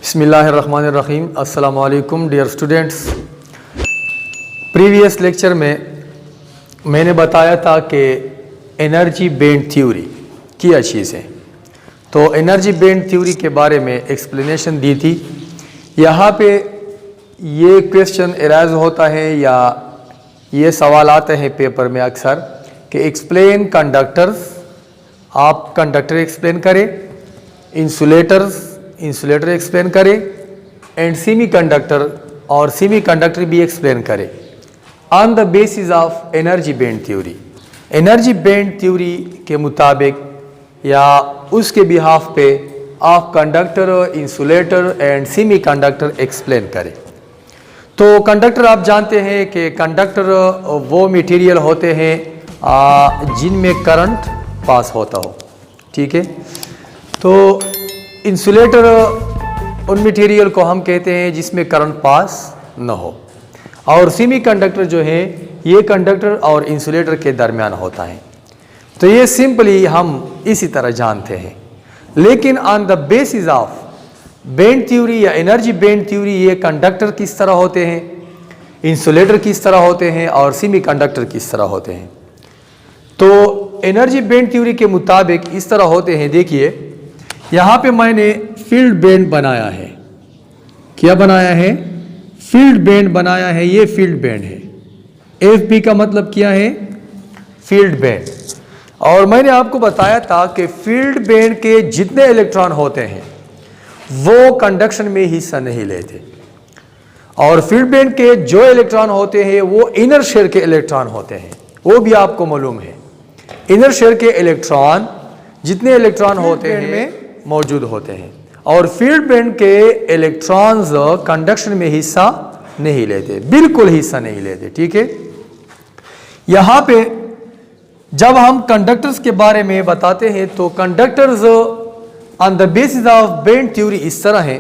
बिस्मिल्लाहिर्रहमानिर्रहीम। अस्सलामु अलैकुम डियर स्टूडेंट्स। प्रीवियस लेक्चर में मैंने बताया था कि एनर्जी बैंड थ्योरी क्या चीज़ है। तो एनर्जी बैंड थ्योरी के बारे में एक्सप्लेनेशन दी थी। यहाँ पे ये क्वेश्चन एराइज होता है या ये सवाल आते हैं पेपर में अक्सर कि एक्सप्लेन कंडक्टर्स, आप कंडक्टर एक्सप्लेन करें, इंसुलेटर एक्सप्लेन करें एंड सेमीकंडक्टर और सेमीकंडक्टर भी एक्सप्लेन करें on the basis of energy band theory. Energy band theory के मुताबिक या उसके बिहाफ पे आप conductor, insulator and semiconductor explain करें। तो कंडक्टर आप जानते हैं कि कंडक्टर वो मटेरियल होते हैं जिनमें करंट पास होता हो, ठीक है। तो इंसुलेटर उन मटेरियल को हम कहते हैं जिसमें करंट पास न हो, और सेमीकंडक्टर जो है ये कंडक्टर और इंसुलेटर के दरमियान होता है। तो ये सिंपली हम इसी तरह जानते हैं। लेकिन on the basis of band theory या एनर्जी बैंड थ्योरी ये कंडक्टर किस तरह होते हैं, इंसुलेटर किस तरह होते हैं और सेमीकंडक्टर किस तरह होते हैं। तो एनर्जी बैंड थ्योरी के मुताबिक इस तरह होते हैं। देखिए यहाँ पे मैंने फील्ड बैंड बनाया है। क्या बनाया है? फील्ड बैंड बनाया है। ये फील्ड बैंड है। एफ का मतलब क्या है? Field band. और मैंने आपको बताया था कि फील्ड बैंड के जितने इलेक्ट्रॉन होते हैं वो कंडक्शन में हिस्सा नहीं लेते, और फील्ड बैंड के जो इलेक्ट्रॉन होते हैं वो इनर शेल के इलेक्ट्रॉन होते हैं। वो भी आपको मालूम है, इनर शेल के इलेक्ट्रॉन जितने इलेक्ट्रॉन होते हैं मौजूद होते हैं, और फील्ड बैंड के इलेक्ट्रॉन्स कंडक्शन में हिस्सा नहीं लेते, बिल्कुल हिस्सा नहीं लेते, ठीक है। यहां पे जब हम कंडक्टर्स के बारे में बताते हैं तो conductors on the basis of band theory इस तरह है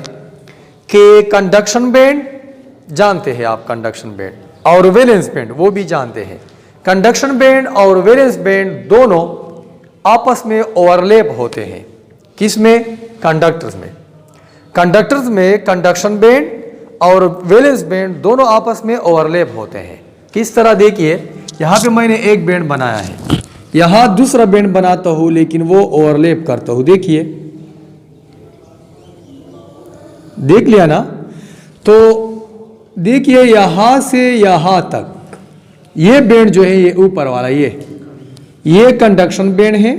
कि कंडक्शन बैंड जानते हैं आप, कंडक्शन बैंड और वैलेंस बैंड वो भी जानते हैं। कंडक्शन बैंड और वैलेंस बैंड दोनों आपस में ओवरलैप होते हैं। किसमें? कंडक्टर्स में। कंडक्टर्स में कंडक्शन बैंड और वैलेंस बैंड दोनों आपस में ओवरलैप होते हैं। किस तरह? देखिए यहाँ पे मैंने एक बैंड बनाया है, यहाँ दूसरा बैंड बनाता हूँ लेकिन वो ओवरलैप करता हूँ। देखिए, देख लिया ना। तो देखिए यहाँ से यहाँ तक ये बैंड जो है ये ऊपर वाला ये कंडक्शन बैंड है।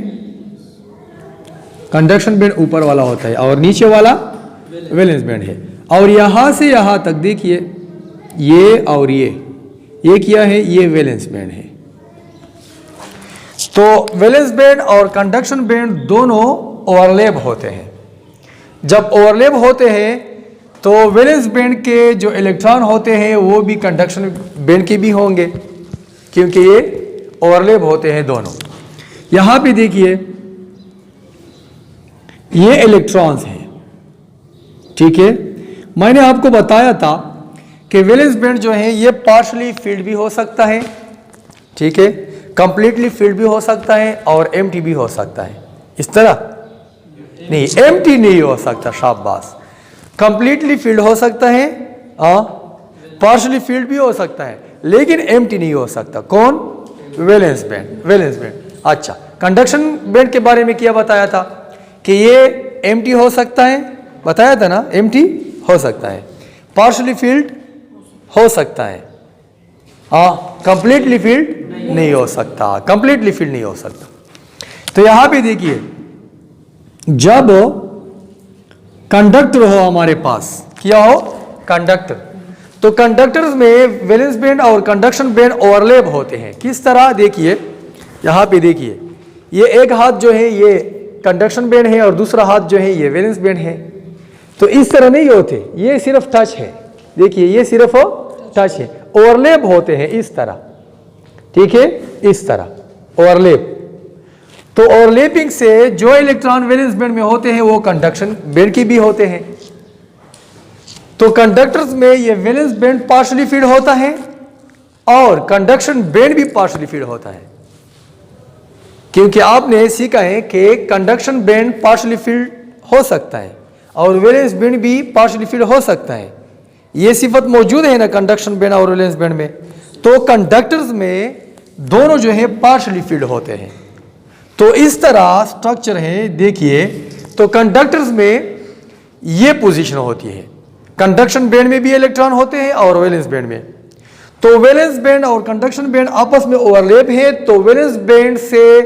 कंडक्शन बैंड ऊपर वाला होता है और नीचे वाला वैलेंस बैंड है। और यहां से यहां तक देखिए ये और ये क्या है? ये वैलेंस बैंड है। तो वैलेंस बैंड और कंडक्शन बैंड दोनों ओवरलैप होते हैं। जब ओवरलैप होते हैं तो वैलेंस बैंड के जो इलेक्ट्रॉन होते हैं वो भी कंडक्शन बैंड के भी होंगे, क्योंकि ये ओवरलैप होते हैं दोनों। यहां पे देखिए ये इलेक्ट्रॉन्स हैं, ठीक है। मैंने आपको बताया था कि वैलेंस बैंड जो है ये पार्शली फील्ड भी हो सकता है, ठीक है, कंप्लीटली फील्ड भी हो सकता है और एम्प्टी भी हो सकता है। इस तरह नहीं, एम्प्टी नहीं हो सकता, शाबाश। कंप्लीटली फील्ड हो सकता है, पार्शली फील्ड भी हो सकता है, लेकिन एम्प्टी नहीं हो सकता। कौन? Valence band. Valence band. अच्छा, कंडक्शन बैंड के बारे में क्या बताया था कि ये एम्प्टी हो सकता है, बताया था ना, एम्प्टी हो सकता है, पार्शली फील्ड हो सकता है, कंप्लीटली फील्ड नहीं हो सकता, कंप्लीटली फील्ड नहीं हो सकता। तो यहां पे देखिए जब कंडक्टर हो हमारे पास, क्या हो? कंडक्टर। तो कंडक्टर्स में वैलेंस बैंड और कंडक्शन बैंड ओवरलैप होते हैं। किस तरह? देखिए यहां पे देखिए ये एक हाथ जो है ये कंडक्शन बैंड है और दूसरा हाथ जो है ये वैलेंस बैंड है। तो इस तरह नहीं होते, ये सिर्फ टच है। देखिए ये सिर्फ टच है, ओवरलैप होते हैं इस तरह, ठीक है, इस तरह ओवरलैप। तो ओवरलैपिंग से जो इलेक्ट्रॉन वैलेंस बैंड में होते हैं वो कंडक्शन बैंड के भी होते हैं। तो कंडक्टर्स में ये वैलेंस बैंड पार्शली फील्ड होता है और कंडक्शन बैंड भी पार्शली फील्ड होता है, क्योंकि आपने सीखा है कि कंडक्शन बैंड पार्शली फील्ड हो सकता है और वैलेंस बैंड भी पार्शियली फील्ड हो सकता है। ये सिफत मौजूद है ना कंडक्शन बैंड और वैलेंस बैंड में। तो कंडक्टर्स में दोनों जो है पार्शियली फील्ड होते हैं। तो इस तरह स्ट्रक्चर है, देखिए। तो कंडक्टर्स में ये पोजीशन होती है, कंडक्शन बैंड में भी इलेक्ट्रॉन होते हैं और वैलेंस बैंड में। तो वैलेंस बैंड और कंडक्शन बैंड आपस में ओवरलैप है, तो वैलेंस बैंड से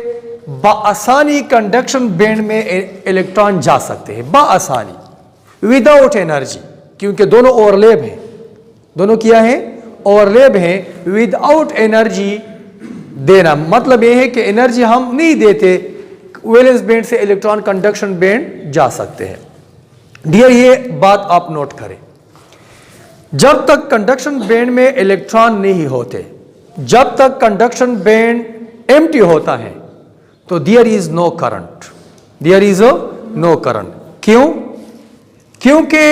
बआसानी कंडक्शन बैंड में इलेक्ट्रॉन जा सकते हैं, बआसानी, विदाउट एनर्जी, क्योंकि दोनों ओवरलैप हैं। दोनों क्या है? ओवरलैप है, विदाउट एनर्जी देना। मतलब यह है कि एनर्जी हम नहीं देते, वैलेंस बैंड से इलेक्ट्रॉन कंडक्शन बैंड जा सकते हैं। डियर, ये बात आप नोट करें। जब तक कंडक्शन बैंड में इलेक्ट्रॉन नहीं होते, जब तक कंडक्शन बैंड एम्प्टी होता है, तो there is no current, there is no current. क्यों? क्योंकि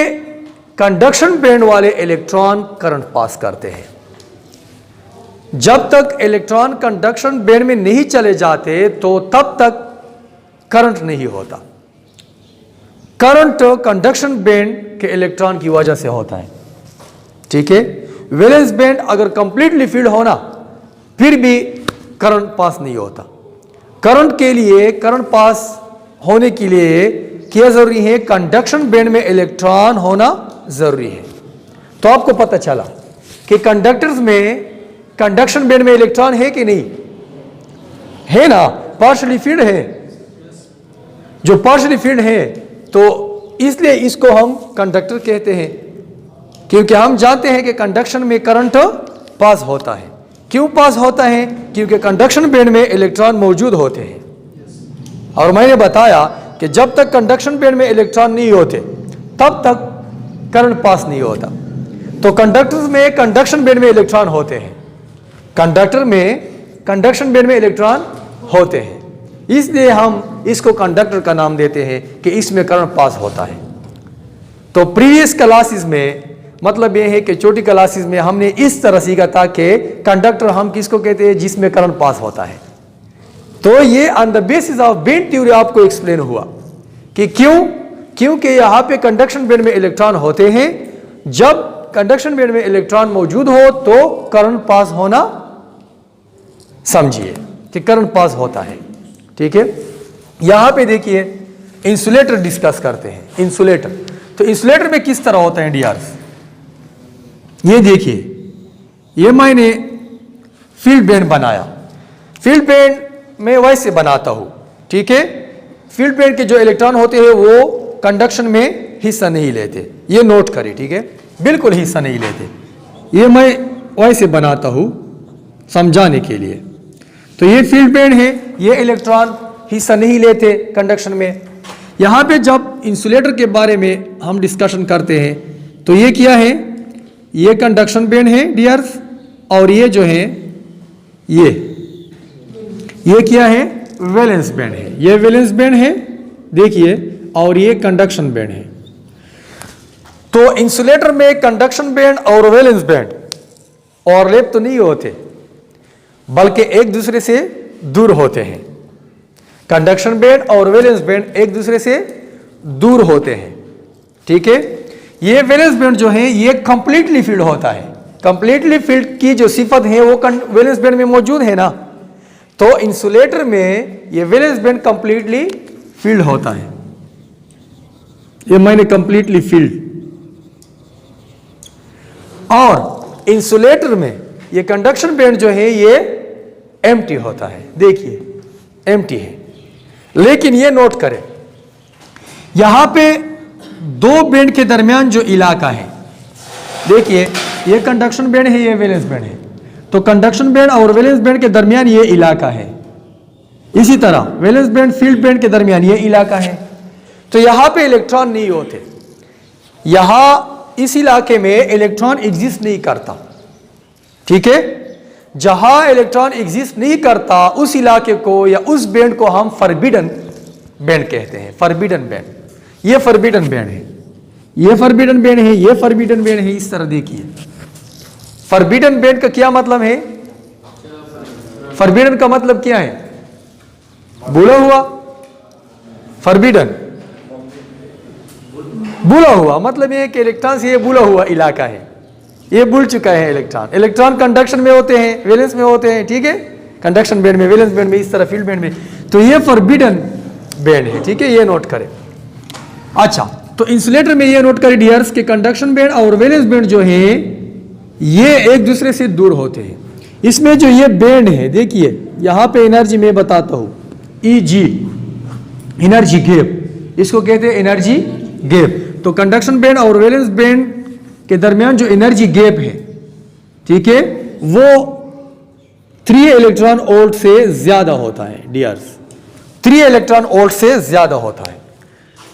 कंडक्शन बैंड वाले इलेक्ट्रॉन करंट पास करते हैं। जब तक इलेक्ट्रॉन कंडक्शन बैंड में नहीं चले जाते तो तब तक करंट नहीं होता। करंट कंडक्शन बैंड के इलेक्ट्रॉन की वजह से होता है, ठीक है। वैलेंस बैंड अगर कंप्लीटली फील्ड होना फिर भी करंट पास नहीं होता। करंट के लिए, करंट पास होने के लिए क्या जरूरी है? कंडक्शन बैंड में इलेक्ट्रॉन होना जरूरी है। तो आपको पता चला कि कंडक्टर्स में कंडक्शन बैंड में इलेक्ट्रॉन है कि नहीं है ना? पार्शियली फील्ड है। जो पार्शियली फील्ड है तो इसलिए इसको हम कंडक्टर कहते हैं, क्योंकि हम जानते हैं कि कंडक्शन में करंट पास होता है। क्यों पास होता है? क्योंकि कंडक्शन बैंड में इलेक्ट्रॉन मौजूद होते हैं। और मैंने बताया कि जब तक कंडक्शन बैंड में इलेक्ट्रॉन नहीं होते तब तक करंट पास नहीं होता। तो कंडक्टर्स में कंडक्शन बैंड में इलेक्ट्रॉन होते हैं, कंडक्टर में कंडक्शन बैंड में इलेक्ट्रॉन होते हैं, इसलिए हम इसको कंडक्टर का नाम देते हैं कि इसमें करंट पास होता है। तो प्रीवियस क्लासेस में, मतलब यह है कि छोटी क्लासेस में हमने इस तरह सीखा था कि कंडक्टर हम किसको कहते हैं? जिसमें करंट पास होता है। तो ये on the basis of band theory आपको एक्सप्लेन हुआ कि क्यों? क्योंकि यहां पे कंडक्शन बैंड में इलेक्ट्रॉन होते हैं। जब कंडक्शन बैंड में इलेक्ट्रॉन मौजूद हो तो करंट पास होना, समझिए कि करंट पास होता है, ठीक है। यहां पे देखिए इंसुलेटर डिस्कस करते हैं। इंसुलेटर, तो इंसुलेटर में किस तरह होता है डियर्स? ये देखिए, ये मैंने फील्ड बैंड बनाया। फील्ड बैंड मैं वैसे बनाता हूं, ठीक है। फील्ड बैंड के जो इलेक्ट्रॉन होते हैं वो कंडक्शन में हिस्सा नहीं लेते, ये नोट करें, ठीक है। बिल्कुल हिस्सा नहीं लेते। ये मैं वैसे बनाता हूं समझाने के लिए। तो ये फील्ड बैंड है, ये इलेक्ट्रॉन हिस्सा नहीं लेते कंडक्शन में। यहां पे जब इंसुलेटर के बारे में हम डिस्कशन करते हैं तो ये क्या है? ये कंडक्शन बैंड है डियर्स, और ये जो है ये क्या है? वैलेंस बैंड है। ये वैलेंस बैंड है, देखिए, और ये कंडक्शन बैंड है। तो इंसुलेटर में कंडक्शन बैंड और वैलेंस बैंड ओवरलैप तो नहीं होते, बल्कि एक दूसरे से दूर होते हैं। कंडक्शन बैंड और वैलेंस बैंड एक दूसरे से दूर होते हैं, ठीक है। ये वैलेंस बैंड जो है ये कंप्लीटली फील्ड होता है। कंप्लीटली फील्ड की जो सिफत है वो वैलेंस बैंड में मौजूद है ना। तो इंसुलेटर में ये वैलेंस बैंड कंप्लीटली फील्ड होता है। ये मैंने कंप्लीटली फील्ड, और इंसुलेटर में ये कंडक्शन बैंड जो है ये एम्प्टी होता है। देखिए एम्प्टी है, लेकिन ये नोट करें, यहां पे दो बैंड के दरमियान जो इलाका है, देखिए ये कंडक्शन बैंड है, ये वैलेंस बैंड है। तो कंडक्शन बैंड और वैलेंस बैंड के दरमियान ये इलाका है। इसी तरह वैलेंस बैंड फील्ड बैंड के दरमियान ये इलाका है। तो यहां पे इलेक्ट्रॉन नहीं होते, यहां इस इलाके में इलेक्ट्रॉन एग्जिस्ट नहीं करता, ठीक है। जहां इलेक्ट्रॉन एग्जिस्ट नहीं करता उस इलाके को या उस बैंड को हम फॉरबिडन बैंड कहते हैं। फॉरबिडन बैंड, ये फॉरबिडन बैंड है, ये फॉरबिडन बैंड है, ये फॉरबिडन बैंड है। इस तरह देखिए, फॉरबिडन बैंड का क्या मतलब है? फॉरबिडन का मतलब क्या है? बोला हुआ फॉरबिडन बुला हुआ मतलब ये कि इलेक्ट्रॉन से ये बुला हुआ इलाका है, ये बुल चुका है इलेक्ट्रॉन। इलेक्ट्रॉन कंडक्शन में होते हैं, वैलेंस में होते हैं, ठीक है, कंडक्शन बैंड में, वैलेंस बैंड में, इस तरह फील्ड बैंड में। तो ये फॉरबिडन बैंड है, ठीक है, ये नोट करें। अच्छा, तो इंसुलेटर में ये नोट करें डियर्स कि कंडक्शन बैंड और वैलेंस बैंड जो है ये एक दूसरे से दूर होते हैं। इसमें जो ये बैंड है, देखिए यहां पे एनर्जी मैं बताता हूं, Eg एनर्जी गैप, इसको कहते हैं एनर्जी गैप। तो कंडक्शन बैंड और वैलेंस बैंड के दरमियान जो एनर्जी गैप है, ठीक है, वो 3 इलेक्ट्रॉन वोल्ट से ज्यादा होता है डियर्स, 3 इलेक्ट्रॉन वोल्ट से ज्यादा होता है।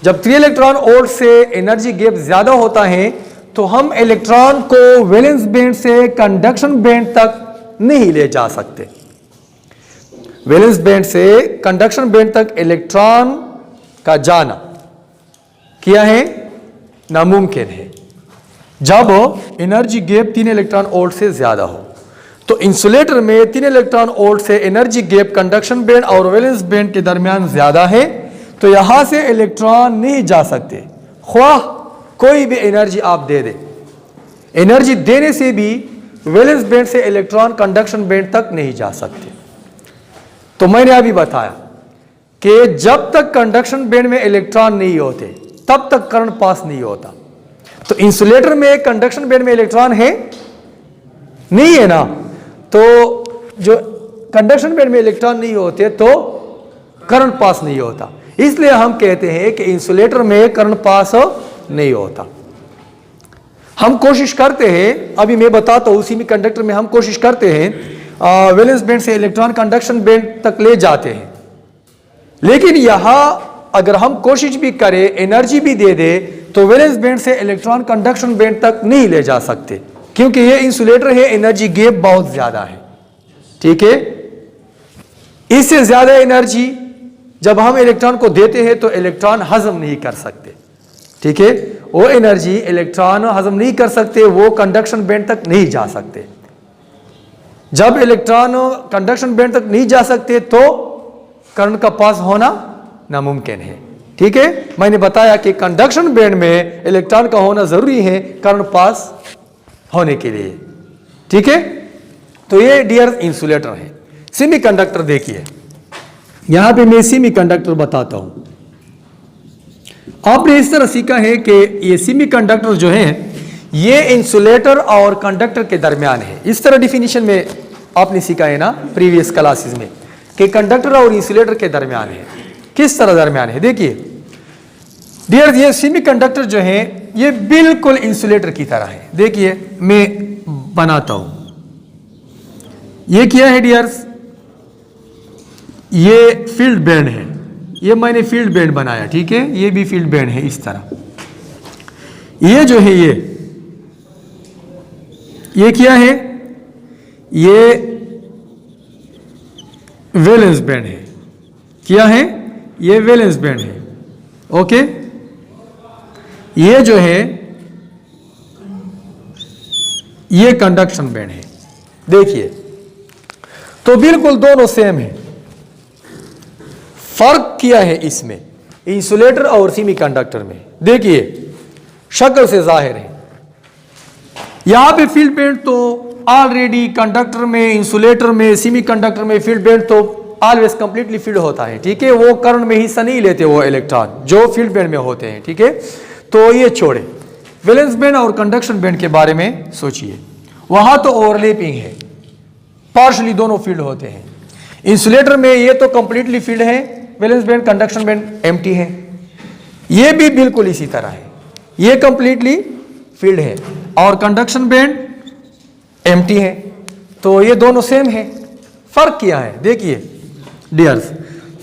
जब 3 इलेक्ट्रॉन वोल्ट से एनर्जी गैप ज्यादा होता है तो हम इलेक्ट्रॉन को वैलेंस बैंड से कंडक्शन बैंड तक नहीं ले जा सकते। वैलेंस बैंड से कंडक्शन बैंड तक इलेक्ट्रॉन का जाना क्या है, नामुमकिन है, जब एनर्जी गैप 3 इलेक्ट्रॉन वोल्ट से ज्यादा हो। तो इंसुलेटर में 3 इलेक्ट्रॉन वोल्ट से एनर्जी गैप कंडक्शन बैंड और वैलेंस बैंड के दरमियान ज्यादा है, तो यहां से इलेक्ट्रॉन नहीं जा सकते, ख्वाह कोई भी एनर्जी आप दे दे। एनर्जी देने से भी वैलेंस बैंड से इलेक्ट्रॉन कंडक्शन बैंड तक नहीं जा सकते। तो मैंने अभी बताया कि जब तक कंडक्शन बैंड में इलेक्ट्रॉन नहीं होते तब तक करंट पास नहीं होता। तो इंसुलेटर में कंडक्शन बैंड में इलेक्ट्रॉन है नहीं है ना, तो जो कंडक्शन बैंड में इलेक्ट्रॉन नहीं होते तो करंट पास नहीं होता। इसलिए हम कहते हैं कि इंसुलेटर में करंट पास नहीं होता। हम कोशिश करते हैं, अभी मैं बताता हूं, उसी में कंडक्टर में हम कोशिश करते हैं वैलेंस बैंड से इलेक्ट्रॉन कंडक्शन बैंड तक ले जाते हैं, लेकिन यहां अगर हम कोशिश भी करें, एनर्जी भी दे दे, तो वैलेंस बैंड से इलेक्ट्रॉन कंडक्शन बैंड तक नहीं ले जा सकते, क्योंकि ये इंसुलेटर है, एनर्जी गैप बहुत ज्यादा है, ठीक है। इससे ज्यादा एनर्जी जब हम इलेक्ट्रॉन को देते हैं तो इलेक्ट्रॉन हजम नहीं कर सकते, ठीक है, वो एनर्जी इलेक्ट्रॉन हजम नहीं कर सकते, वो कंडक्शन बैंड तक नहीं जा सकते। जब इलेक्ट्रॉन कंडक्शन बैंड तक नहीं जा सकते तो करंट का पास होना नामुमकिन है, ठीक है। मैंने बताया कि कंडक्शन बैंड में इलेक्ट्रॉन का होना जरूरी है करंट पास होने के लिए, ठीक है। तो ये डियर इंसुलेटर है। सेमीकंडक्टर देखिए, यहां पे मैं सेमीकंडक्टर बताता हूं। आपने इस तरह सीखा है कि ये सेमीकंडक्टर जो है ये इंसुलेटर और कंडक्टर के दरमियान है। इस तरह डिफिनीशन में आपने सीखा है ना प्रीवियस क्लासेस में कि कंडक्टर और इंसुलेटर के दरमियान है। किस तरह दरमियान है, देखिए डियर, ये सेमीकंडक्टर जो है ये बिल्कुल इंसुलेटर की तरह है। देखिए मैं बनाता हूं, ये क्या है डियर्स, ये फील्ड बैंड है, ये मैंने फील्ड बैंड बनाया, ठीक है, ये भी फील्ड बैंड है इस तरह। ये जो है ये क्या है, ये वैलेंस बैंड है। क्या है, ये वैलेंस बैंड है, ओके। ये जो है ये कंडक्शन बैंड है। देखिए तो बिल्कुल दोनों सेम है। फर्क किया है इसमें इंसुलेटर और सेमीकंडक्टर में, देखिए शक्ल से जाहिर है। यहां पे फील्ड बैंड तो ऑलरेडी कंडक्टर में, इंसुलेटर में, सेमीकंडक्टर में फील्ड बैंड तो ऑलवेज कंप्लीटली फील्ड होता है, ठीक है, वो करंट में हिस्सा नहीं लेते वो इलेक्ट्रॉन जो फील्ड बैंड में होते हैं, ठीक है। तो ये छोड़े, वैलेंस बैंड और कंडक्शन बैंड के बारे में सोचिए। वहां तो ओवरलैपिंग है, पार्शली दोनों फील्ड होते हैं। इंसुलेटर में ये तो कंप्लीटली फील्ड है, valence band conduction band empty है। ये भी बिल्कुल इसी तरह है, ये कंप्लीटली फील्ड है और कंडक्शन बैंड एम्प्टी है। तो ये दोनों सेम है। फर्क क्या है, देखिए डियर्स,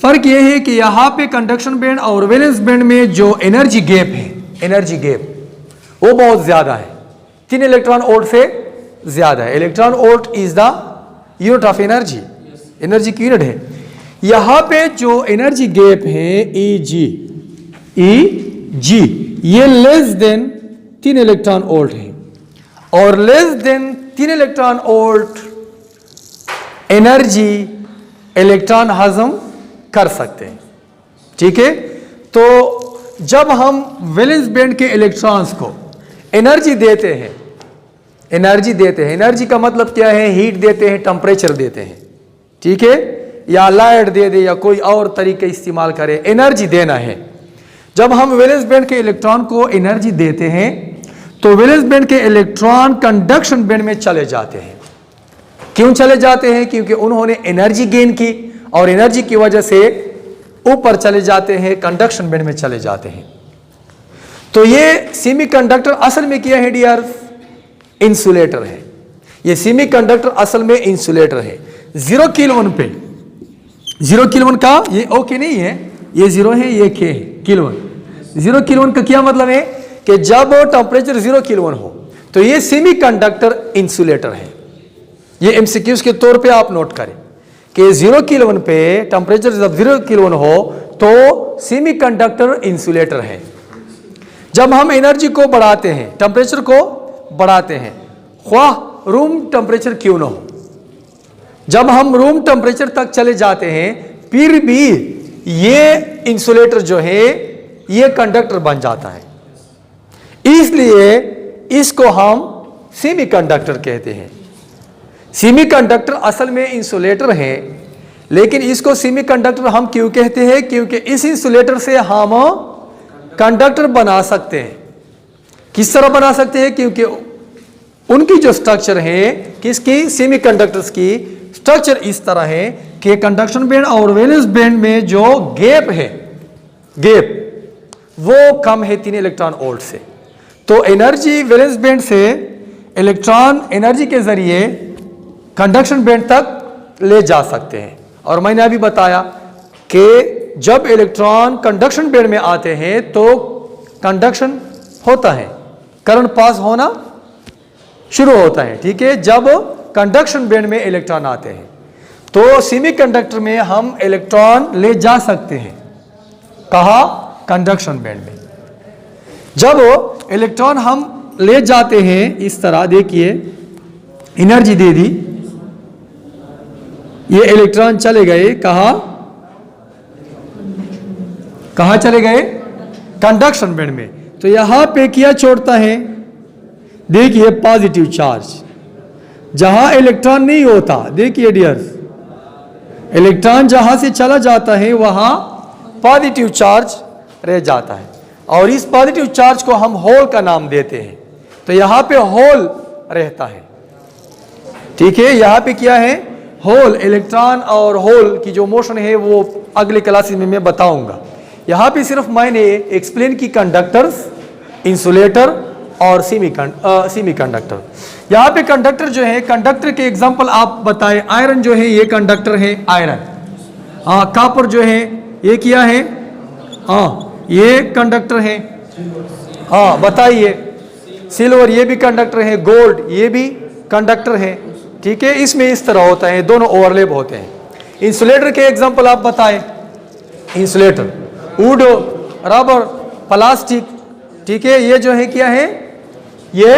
फर्क ये है कि यहां पे कंडक्शन बैंड और वैलेंस बैंड में जो एनर्जी गैप है, एनर्जी गैप वो बहुत ज्यादा है, 3 इलेक्ट्रॉन वोल्ट से ज्यादा है। Electron volt is the unit of energy, energy की यूनिट है। यहां पे जो एनर्जी गैप है Eg, ये लेस देन 3 इलेक्ट्रॉन वोल्ट है, और less than 3 electron volt energy electron हजम कर सकते हैं, ठीक है। तो जब हम वैलेंस बैंड के इलेक्ट्रॉन्स को एनर्जी देते हैं, एनर्जी का मतलब क्या है? हीट देते हैं, टेम्परेचर देते हैं, ठीक है, या लाइट दे दे या कोई और तरीके इस्तेमाल करें, एनर्जी देना है। जब हम वैलेंस बैंड के इलेक्ट्रॉन को एनर्जी देते हैं तो वैलेंस बैंड के इलेक्ट्रॉन कंडक्शन बैंड में चले जाते हैं। क्यों चले जाते हैं? क्योंकि उन्होंने एनर्जी गेन की और एनर्जी की वजह से ऊपर चले जाते हैं, कंडक्शन बैंड में चले जाते हैं। तो ये सेमीकंडक्टर असल में क्या है डियर? इंसुलेटर है। ये सेमीकंडक्टर असल में इंसुलेटर है। 0 केल्विन पे, 0 केल्विन का ये ओके नहीं है, ये 0 है, ये के है केल्विन। 0 केल्विन का क्या मतलब है कि जब टेम्परेचर 0 केल्विन हो तो ये सेमीकंडक्टर इंसुलेटर है। ये एमसीक्यूज के तौर पे आप नोट करें कि 0 केल्विन पे टेम्परेचर जब 0 केल्विन हो तो सेमीकंडक्टर इंसुलेटर है। जब हम एनर्जी को बढ़ाते हैं, टेम्परेचर को बढ़ाते हैं, ख्वाह रूम टेम्परेचर क्यों ना हो, जब हम रूम टेम्परेचर तक चले जाते हैं फिर भी ये इंसुलेटर जो है ये कंडक्टर बन जाता है। इसलिए इसको हम सेमीकंडक्टर कहते हैं। सेमीकंडक्टर असल में इंसुलेटर है, लेकिन इसको सेमीकंडक्टर हम क्यों कहते हैं? क्योंकि इस इंसुलेटर से हम कंडक्टर बना सकते हैं। किस तरह बना सकते हैं? क्योंकि उनकी जो स्ट्रक्चर है, किसकी? सेमीकंडक्टर्स की स्ट्रक्चर इस तरह है कि कंडक्शन बैंड और वैलेंस बैंड में जो गैप है, गैप वो कम है 3 इलेक्ट्रॉन वोल्ट से। तो एनर्जी वैलेंस बैंड से इलेक्ट्रॉन एनर्जी के जरिए कंडक्शन बैंड तक ले जा सकते हैं। और मैंने अभी बताया कि जब इलेक्ट्रॉन कंडक्शन बैंड में आते हैं तो कंडक्शन होता है, करंट पास होना शुरू होता है, ठीक है। जब कंडक्शन बैंड में इलेक्ट्रॉन आते हैं तो सेमीकंडक्टर में हम इलेक्ट्रॉन ले जा सकते हैं। कहाँ? कंडक्शन बैंड में। जब इलेक्ट्रॉन हम ले जाते हैं इस तरह, देखिए एनर्जी दे दी, ये इलेक्ट्रॉन चले गए कहाँ? कहाँ चले गए? कंडक्शन बैंड में। तो यहां पे क्या छोड़ता है? देखिए पॉजिटिव चार्ज। जहां इलेक्ट्रॉन नहीं होता, देखिए डियर्स, इलेक्ट्रॉन जहां से चला जाता है वहां पॉजिटिव चार्ज रह जाता है और इस पॉजिटिव चार्ज को हम होल का नाम देते हैं। तो यहां पे होल रहता है, ठीक है। यहां पे क्या है? होल। इलेक्ट्रॉन और होल की जो मोशन है वो अगले क्लासेस में मैं बताऊंगा। यहां पे सिर्फ मैंने एक्सप्लेन की कंडक्टर्स, इंसुलेटर और सेमीकंडक्टर। यहां पे कंडक्टर जो है, कंडक्टर के एग्जांपल आप बताएं। आयरन जो है ये कंडक्टर है, आयरन। हाँ, कॉपर जो है ये क्या है? हाँ, ये कंडक्टर है। हाँ बताइए। सिल्वर ये भी कंडक्टर है, गोल्ड ये भी कंडक्टर है, ठीक है। इसमें इस तरह होता है, दोनों ओवरलैप होते हैं। इंसुलेटर के एग्जांपल आप बताएं। इंसुलेटर वुड, रबर, प्लास्टिक, ठीक है, ये जो है क्या है? ये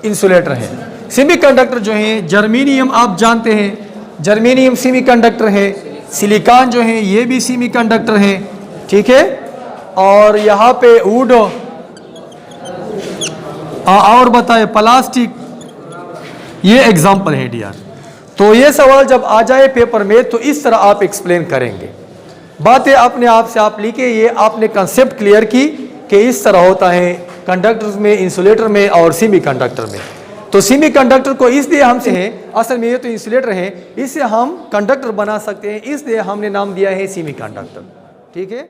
इंसुलेटर है। सेमीकंडक्टर जो है, जर्मेनियम आप जानते हैं, जर्मेनियम सेमीकंडक्टर है। सिलिकॉन जो है ये भी सेमीकंडक्टर है, ठीक है। और यहाँ पे वुड, और बताए प्लास्टिक, ये एग्जाम्पल है डियर। तो ये सवाल जब आ जाए पेपर में तो इस तरह आप एक्सप्लेन करेंगे। बातें अपने आप से आप लिखे, ये आपने कंसेप्ट क्लियर की कि इस तरह होता है कंडक्टर्स में, इंसुलेटर में और सेमीकंडक्टर में। तो सेमीकंडक्टर को इसलिए हमसे है, असल में ये तो इंसुलेटर है, इससे हम कंडक्टर बना सकते हैं, इसलिए हमने नाम दिया है सेमीकंडक्टर, ठीक है।